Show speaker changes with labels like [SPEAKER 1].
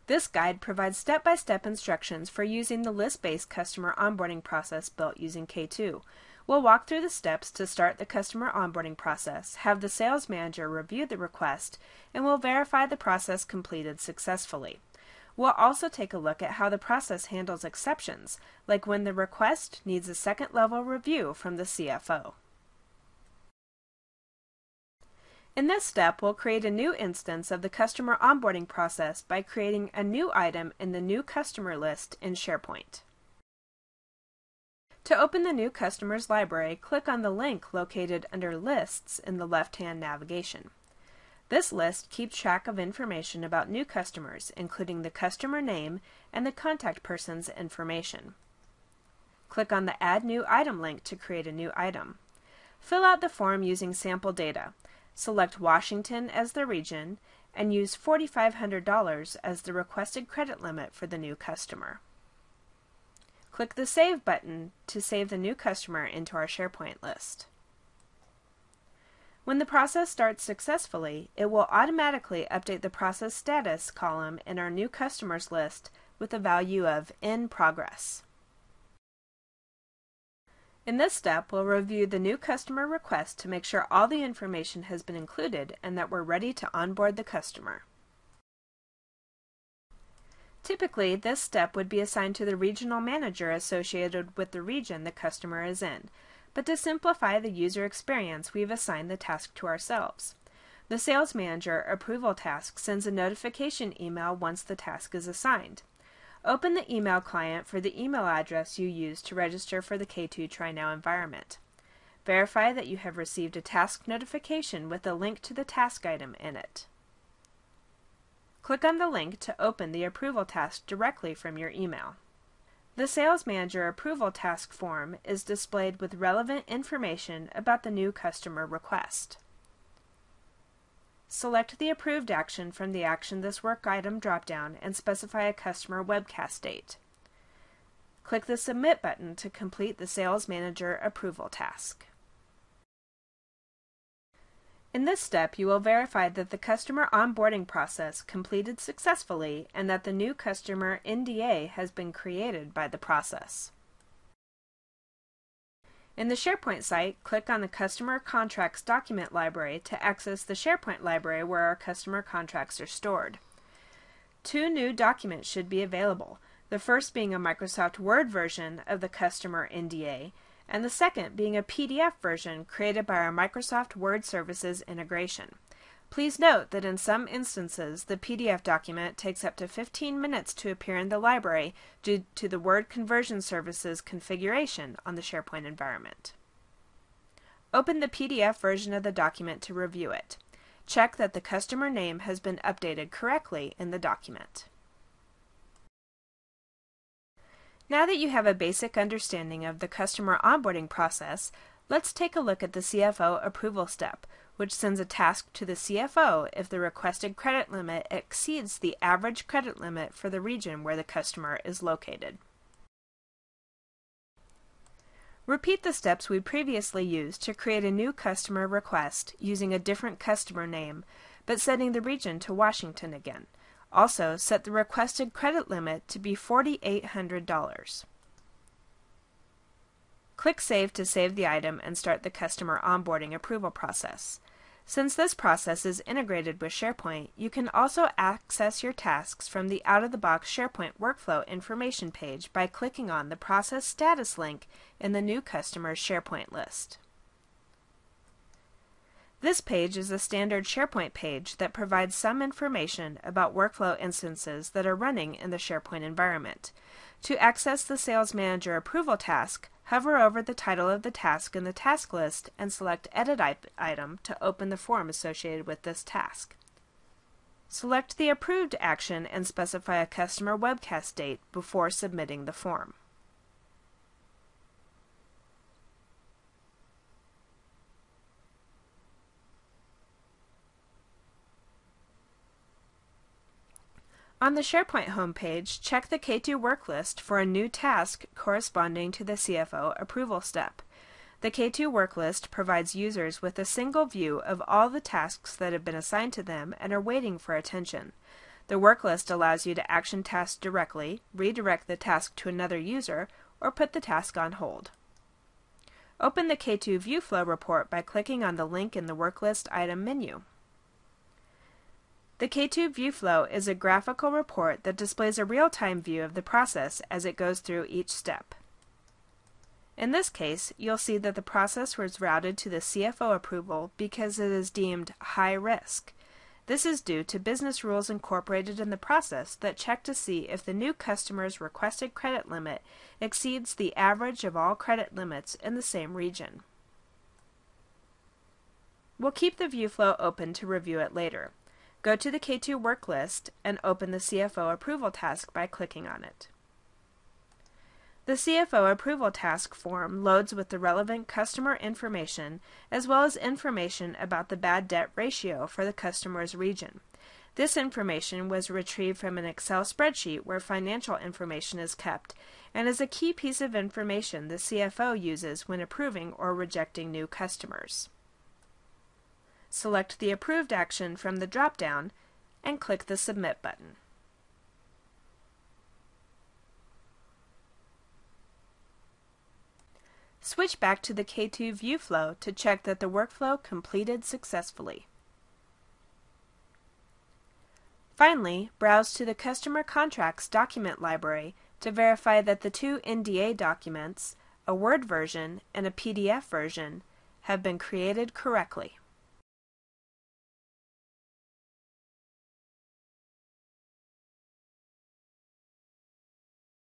[SPEAKER 1] This guide provides step-by-step instructions for using the list-based customer onboarding process built using K2. We'll walk through the steps to start the customer onboarding process, have the sales manager review the request, and we'll verify the process completed successfully. We'll also take a look at how the process handles exceptions, like when the request needs a second-level review from the CFO. In this step, we'll create a new instance of the customer onboarding process by creating a new item in the new customer list in SharePoint. To open the new customers library, click on the link located under Lists in the left-hand navigation. This list keeps track of information about new customers, including the customer name and the contact person's information. Click on the Add New Item link to create a new item. Fill out the form using sample data. Select Washington as the region and use $4,500 as the requested credit limit for the new customer. Click the Save button to save the new customer into our SharePoint list. When the process starts successfully, it will automatically update the process status column in our new customers list with a value of In Progress. In this step, we'll review the new customer request to make sure all the information has been included and that we're ready to onboard the customer. Typically, this step would be assigned to the regional manager associated with the region the customer is in, but to simplify the user experience, we've assigned the task to ourselves. The Sales Manager Approval Task sends a notification email once the task is assigned. Open the email client for the email address you used to register for the K2 TryNow environment. Verify that you have received a task notification with a link to the task item in it. Click on the link to open the approval task directly from your email. The Sales Manager Approval Task form is displayed with relevant information about the new customer request. Select the approved action from the Action This Work item dropdown and specify a customer webcast date. Click the Submit button to complete the Sales Manager Approval Task. In this step, you will verify that the customer onboarding process completed successfully and that the new customer NDA has been created by the process. In the SharePoint site, click on the Customer Contracts document library to access the SharePoint library where our customer contracts are stored. Two new documents should be available, the first being a Microsoft Word version of the customer NDA, and the second being a PDF version created by our Microsoft Word Services integration. Please note that in some instances, the PDF document takes up to 15 minutes to appear in the library due to the Word Conversion Services configuration on the SharePoint environment. Open the PDF version of the document to review it. Check that the customer name has been updated correctly in the document. Now that you have a basic understanding of the customer onboarding process, let's take a look at the CFO approval step, which sends a task to the CFO if the requested credit limit exceeds the average credit limit for the region where the customer is located. Repeat the steps we previously used to create a new customer request using a different customer name, but setting the region to Washington again. Also, set the requested credit limit to be $4,800. Click Save to save the item and start the customer onboarding approval process. Since this process is integrated with SharePoint, you can also access your tasks from the out-of-the-box SharePoint workflow information page by clicking on the Process Status link in the New Customers SharePoint list. This page is a standard SharePoint page that provides some information about workflow instances that are running in the SharePoint environment. To access the Sales Manager Approval Task, hover over the title of the task in the task list and select Edit Item to open the form associated with this task. Select the approved action and specify a customer webcast date before submitting the form. On the SharePoint homepage, check the K2 work list for a new task corresponding to the CFO approval step. The K2 work list provides users with a single view of all the tasks that have been assigned to them and are waiting for attention. The work list allows you to action tasks directly, redirect the task to another user, or put the task on hold. Open the K2 ViewFlow report by clicking on the link in the Work List item menu. The K2 ViewFlow is a graphical report that displays a real-time view of the process as it goes through each step. In this case, you'll see that the process was routed to the CFO approval because it is deemed high risk. This is due to business rules incorporated in the process that check to see if the new customer's requested credit limit exceeds the average of all credit limits in the same region. We'll keep the ViewFlow open to review it later. Go to the K2 work list and open the CFO Approval Task by clicking on it. The CFO Approval Task form loads with the relevant customer information as well as information about the bad debt ratio for the customer's region. This information was retrieved from an Excel spreadsheet where financial information is kept and is a key piece of information the CFO uses when approving or rejecting new customers. Select the approved action from the drop-down and click the Submit button. Switch back to the K2 ViewFlow to check that the workflow completed successfully. Finally, browse to the Customer Contracts document library to verify that the two NDA documents, a Word version and a PDF version, have been created correctly.